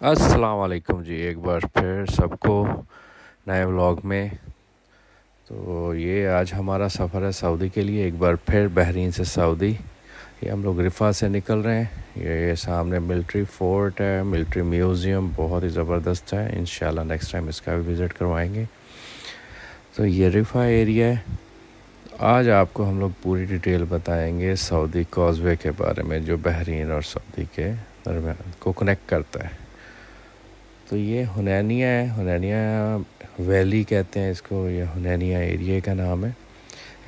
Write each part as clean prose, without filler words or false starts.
अस्सलाम वालेकुम जी, एक बार फिर सबको नए व्लॉग में। तो ये आज हमारा सफ़र है सऊदी के लिए, एक बार फिर बहरीन से सऊदी। ये हम लोग रिफ़ा से निकल रहे हैं। ये सामने मिलिट्री फोर्ट है, मिलिट्री म्यूज़ियम बहुत ही ज़बरदस्त है। इंशाल्लाह नेक्स्ट टाइम इसका भी विज़िट करवाएंगे। तो ये रिफ़ा एरिया है। आज आपको हम लोग पूरी डिटेल बताएंगे सऊदी कॉज़वे के बारे में, जो बहरीन और सऊदी के दरमियान को कनेक्ट करता है। तो ये हुनैनिया है, हुनैनिया वैली कहते हैं इसको, ये हुनैनिया एरिया का नाम है।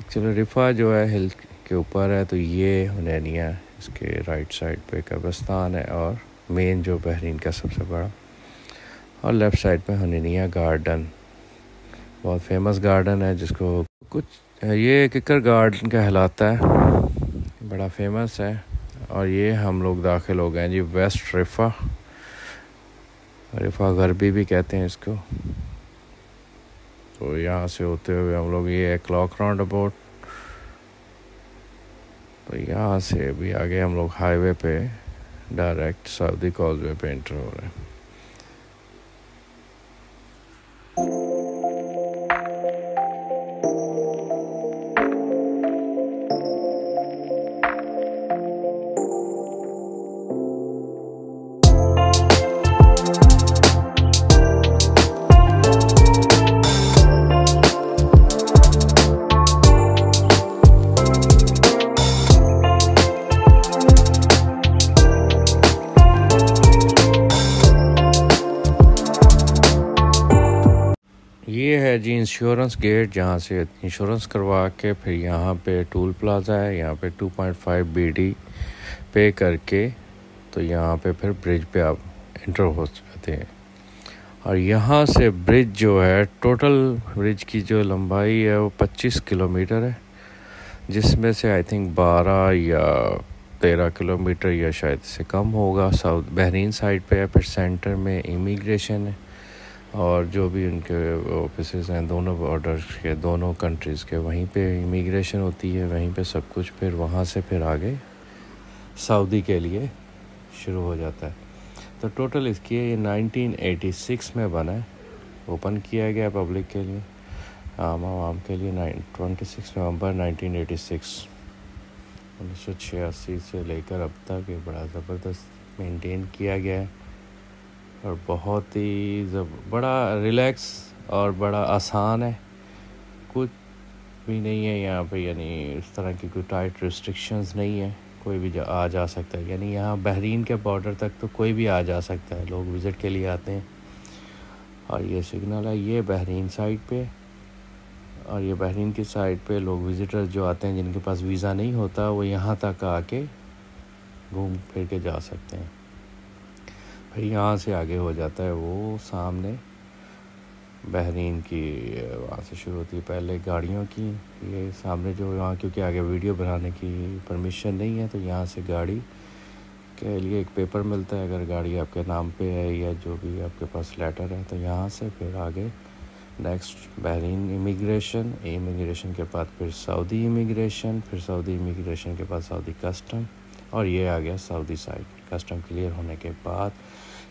एक्चुअली रिफ़ा जो है हिल के ऊपर है, तो ये हुनैनिया इसके राइट साइड पे कब्रिस्तान है और मेन जो बहरीन का सबसे बड़ा, और लेफ़्ट साइड पे हुनैनिया गार्डन, बहुत फेमस गार्डन है जिसको कुछ ये किकर गार्डन कहलाता है, बड़ा फेमस है। और ये हम लोग दाखिल हो गए जी वेस्ट रिफ़ा गरबी भी कहते हैं इसको। तो यहाँ से होते हुए हम लोग ये क्लॉक राउंड अबाउट, तो यहाँ से भी आगे हम लोग हाईवे पे डायरेक्ट सऊदी कॉज़वे पे एंटर हो रहे हैं। ये है जी इंश्योरेंस गेट, जहाँ से इंश्योरेंस करवा के फिर यहाँ पे टूल प्लाज़ा है। यहाँ पे 2.5 BD पे करके तो यहाँ पे फिर ब्रिज पे आप एंटर हो जाते हैं। और यहाँ से ब्रिज जो है, टोटल ब्रिज की जो लंबाई है वो 25 किलोमीटर है, जिसमें से आई थिंक 12 या 13 किलोमीटर या शायद से कम होगा साउथ बहरीन साइड पे है। फिर सेंटर में इमिग्रेशन है और जो भी उनके ऑफिसेज हैं दोनों बॉर्डर्स के, दोनों कंट्रीज़ के, वहीं पे इमिग्रेशन होती है, वहीं पे सब कुछ। फिर वहाँ से फिर आगे सऊदी के लिए शुरू हो जाता है। तो टोटल इसकी ये 1986 में बना है, ओपन किया गया पब्लिक के लिए, आवाम के लिए 26 नवंबर 1986। 1986 से लेकर अब तक ये बड़ा ज़बरदस्त मेंटेन किया गया है और बहुत ही बड़ा रिलैक्स और बड़ा आसान है। कुछ भी नहीं है यहाँ पे, यानी इस तरह की कोई टाइट रिस्ट्रिक्शंस नहीं है, कोई भी आ जा सकता है। यानी यहाँ बहरीन के बॉर्डर तक तो कोई भी आ जा सकता है, लोग विज़िट के लिए आते हैं। और ये सिग्नल है, ये बहरीन साइड पे, और ये बहरीन की साइड पे लोग विज़िटर्स जो आते हैं जिनके पास वीज़ा नहीं होता, वो यहाँ तक आके घूम फिर के जा सकते हैं। फिर यहाँ से आगे हो जाता है वो सामने बहरीन की, वहाँ से शुरू होती है पहले गाड़ियों की। ये सामने जो यहाँ, क्योंकि आगे वीडियो बनाने की परमिशन नहीं है, तो यहाँ से गाड़ी के लिए एक पेपर मिलता है अगर गाड़ी आपके नाम पे है या जो भी आपके पास लेटर है। तो यहाँ से फिर आगे नेक्स्ट बहरीन इमिग्रेशन के बाद फिर सऊदी इमिग्रेशन, फिर सऊदी इमिग्रेशन के बाद सऊदी कस्टम, और ये आ गया सऊदी साइड। कस्टम क्लियर होने के बाद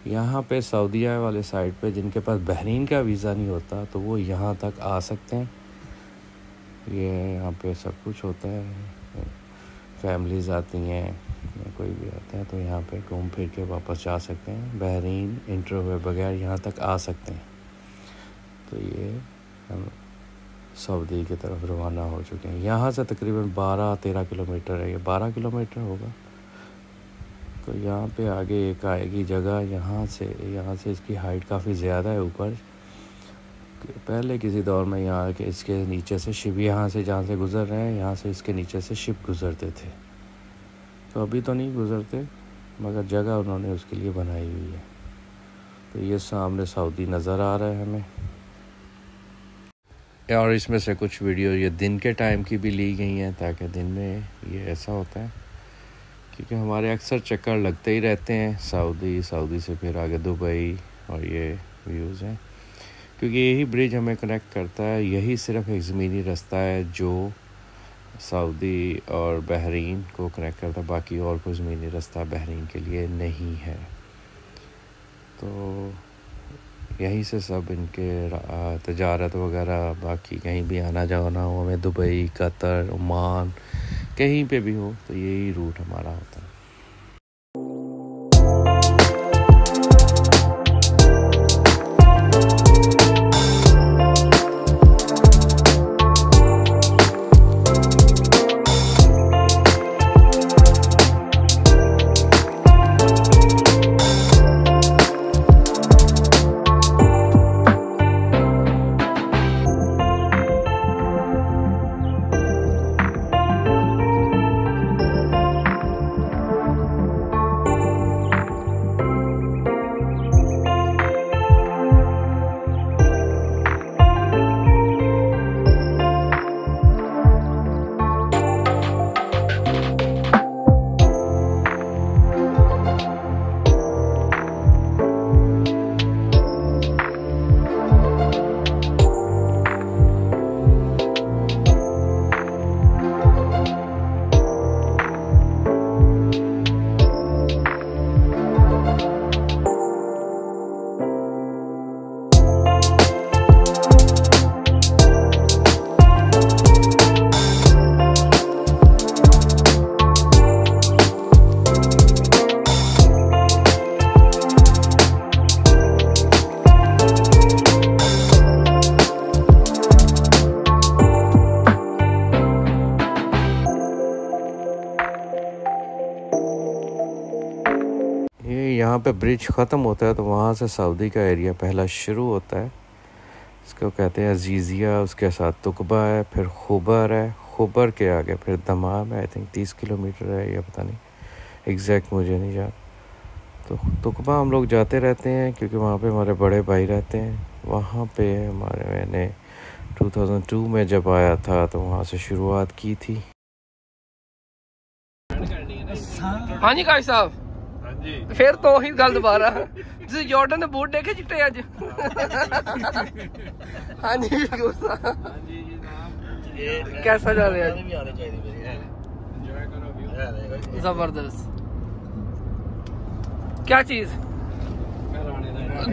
यहाँ पे सऊदीया वाले साइड पे जिनके पास बहरीन का वीज़ा नहीं होता, तो वो यहाँ तक आ सकते हैं। ये यहाँ पे सब कुछ होता है, फैमिलीज़ आती हैं या कोई भी आता है तो यहाँ पे घूम फिर के वापस जा सकते हैं। बहरीन इंटर हुए बगैर यहाँ तक आ सकते हैं। तो ये हम सऊदी की तरफ रवाना हो चुके हैं। यहाँ से तकरीबन 12-13 किलोमीटर है, ये 12 किलोमीटर होगा। तो यहाँ पे आगे एक आएगी जगह, यहाँ से इसकी हाइट काफ़ी ज़्यादा है ऊपर। पहले किसी दौर में यहाँ के इसके नीचे से शिप, यहाँ से जहाँ से गुज़र रहे हैं, यहाँ से इसके नीचे से शिप गुज़रते थे। तो अभी तो नहीं गुज़रते, मगर जगह उन्होंने उसके लिए बनाई हुई है। तो ये सामने सऊदी नज़र आ रहा है हमें। और इसमें से कुछ वीडियो ये दिन के टाइम की भी ली गई हैं, ताकि दिन में ये ऐसा होता है क्योंकि हमारे अक्सर चक्कर लगते ही रहते हैं सऊदी से फिर आगे दुबई, और ये व्यूज़ हैं क्योंकि यही ब्रिज हमें कनेक्ट करता है। यही सिर्फ एक ज़मीनी रास्ता है जो सऊदी और बहरीन को कनेक्ट करता है, बाकी और कोई ज़मीनी रास्ता बहरीन के लिए नहीं है। तो यहीं से सब इनके तजारत वगैरह, बाकी कहीं भी आना जाना हो हमें, दुबई, कतर, ओमान, कहीं पे भी हो तो यही रूट हमारा होता है। यहाँ पे ब्रिज ख़त्म होता है तो वहाँ से सऊदी का एरिया पहला शुरू होता है। इसको कहते हैं अजीज़िया, उसके साथ तुकबा है, फिर खुबर है, खुबर के आगे फिर दमाम है। आई थिंक 30 किलोमीटर है या पता नहीं, एग्जैक्ट मुझे नहीं याद। तो तुकबा हम लोग जाते रहते हैं क्योंकि वहाँ पे हमारे बड़े भाई रहते हैं। वहाँ पे मैंने 2002 में जब आया था तो वहाँ से शुरुआत की थी। हाँ जी काश साहब, फिर तो ही गल दोबारा ਤੁਸੀਂ ਜਾਰਡਨ ਦੇ ਬੂਟ ਦੇਖੇ ਚਿੱਟੇ ਅੱਜ? हाँ जी कैसा जा रहा है? जबरदस्त। क्या चीज?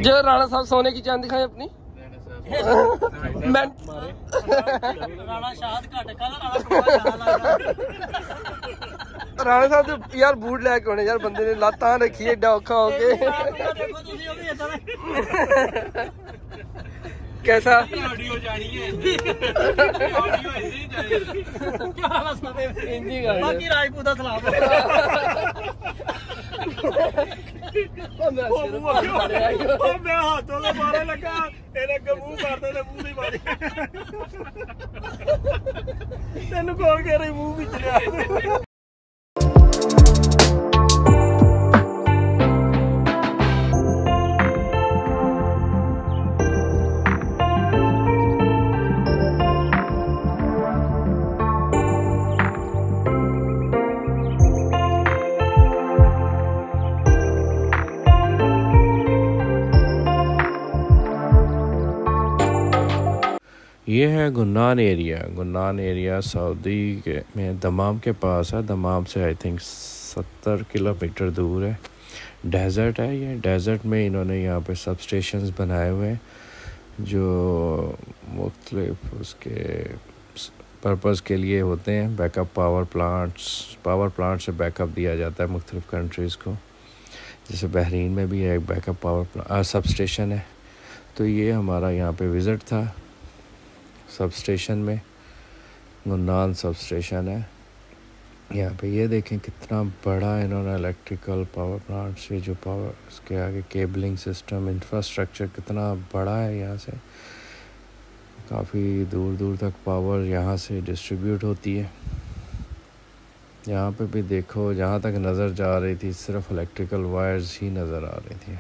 जो राणा साहब सोने की चांदी दिखाएं अपनी। मैं राणा शाद घट का राणा साहब तो यार बूट लैके होने यार, बंदे ने लातां रखी एडा औखा हो के। कैसा बाकी राजपूत का सलाम मैं हाथों का मारे लगा मुंह मारते थे, मुंह नहीं मारी तेन कौन कह रही मुंह बिच लिया। ये है गुन्नान एरिया। गुन्नान एरिया सऊदी के में दमाम के पास है। दमाम से आई थिंक 70 किलोमीटर दूर है। डेजर्ट है ये। डेजर्ट में इन्होंने यहाँ पे सब स्टेशंस बनाए हुए हैं जो मुख्तलिफ उसके पर्पज़ के लिए होते हैं। बैकअप पावर प्लांट से बैकअप दिया जाता है मुख्तलिफ कंट्रीज़ को। जैसे बहरीन में भी एक बैकअप पावर सब स्टेशन है। तो ये हमारा यहाँ पे विज़िट था सब स्टेशन में। गुन्नान सब स्टेशन है यहाँ पे। ये देखें कितना बड़ा इन्होंने इलेक्ट्रिकल पावर प्लांट से जो पावर उसके आगे केबलिंग सिस्टम इंफ्रास्ट्रक्चर कितना बड़ा है। यहाँ से काफ़ी दूर दूर तक पावर यहाँ से डिस्ट्रीब्यूट होती है। यहाँ पे भी देखो, जहाँ तक नज़र जा रही थी सिर्फ इलेक्ट्रिकल वायर्स ही नज़र आ रही थी।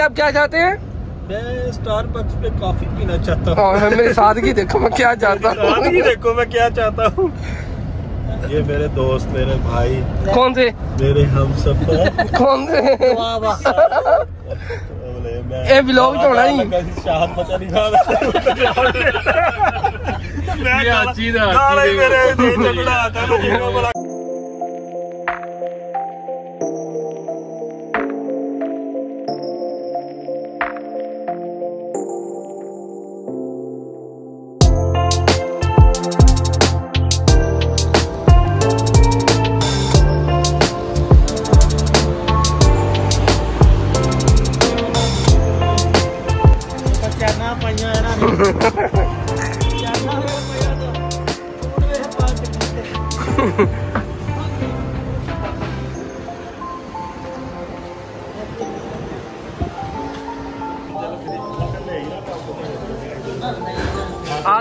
आप क्या चाहते हैं? मैं स्टारबक्स पे कॉफी पीना चाहता हूँ। और मेरी सादगी देखो मैं क्या चाहता हूँ। सादगी देखो मैं क्या चाहता हूँ। ये मेरे दोस्त, मेरे भाई। कौन से? मेरे हम सब। कौन से? ये व्लॉग तो होना ही। शाहद पता नहीं कहा।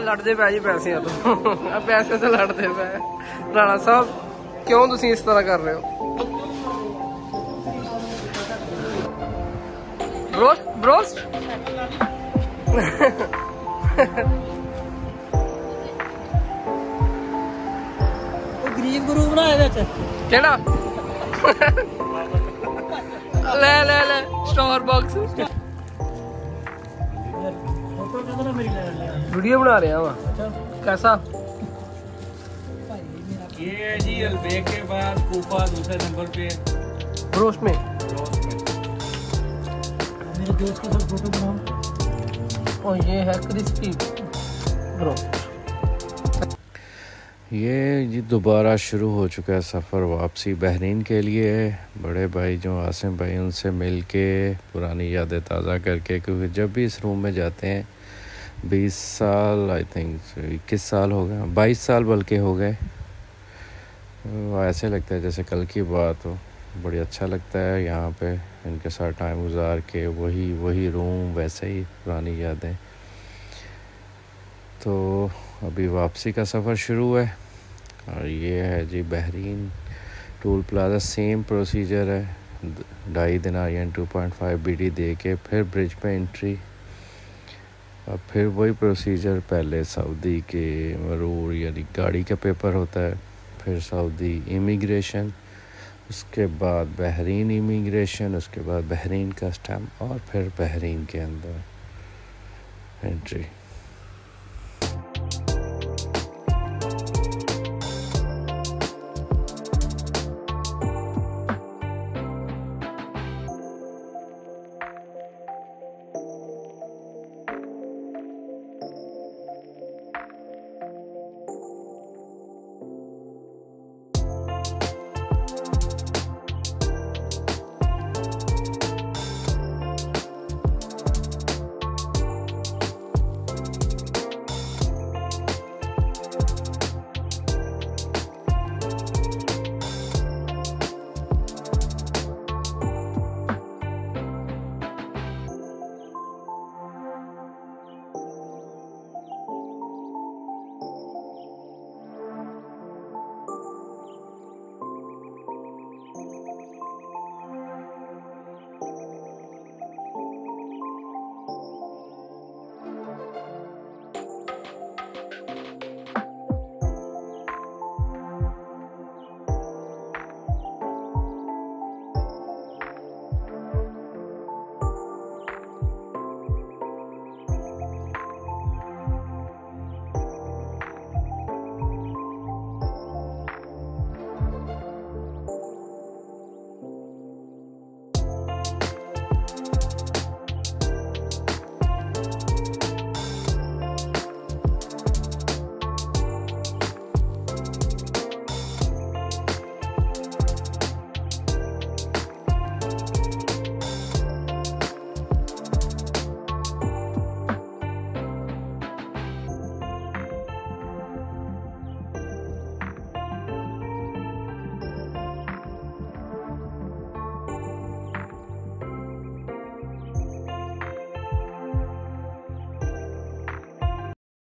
लड़ते पे जी पैसे तो पैसे तो लड़ते पे। राणा साहब क्यों तुसी इस तरह कर रहे हो? ब्रोस्ट ब्रोस्ट ग्रीन गुरु बनाया केड़ा ले ले ले स्टारबक्स वीडियो बना रहे हैं वहाँ। कैसा? ये है जी अल्बेक के बाद कूफा दूसरे नंबर पे रोस्ट में। मेरे दोस्त का फोटो बनाओ। और ये है क्रिस्पी ब्रो। ये जी दोबारा शुरू हो चुका है सफ़र वापसी बहरीन के लिए। बड़े भाई जो आसिम भाई उनसे मिल के पुरानी यादें ताज़ा करके, क्योंकि जब भी इस रूम में जाते हैं 20 साल आई थिंक 21 साल हो गए, 22 साल बल्कि हो गए। ऐसे लगता है जैसे कल की बात हो। बड़ी अच्छा लगता है यहाँ पे इनके साथ टाइम गुजार के। वही रूम, वैसे ही पुरानी यादें। तो अभी वापसी का सफ़र शुरू है और ये है जी Bahrain toll plaza. Same procedure है, 2.5 दिनारियन 2.5 BD दे के फिर ब्रिज पे एंट्री। अब फिर वही प्रोसीजर, पहले सऊदी के मरूर यानी गाड़ी का पेपर होता है, फिर सऊदी इमिग्रेशन, उसके बाद बहरीन इमिग्रेशन, उसके बाद बहरीन कस्टम और फिर बहरीन के अंदर एंट्री।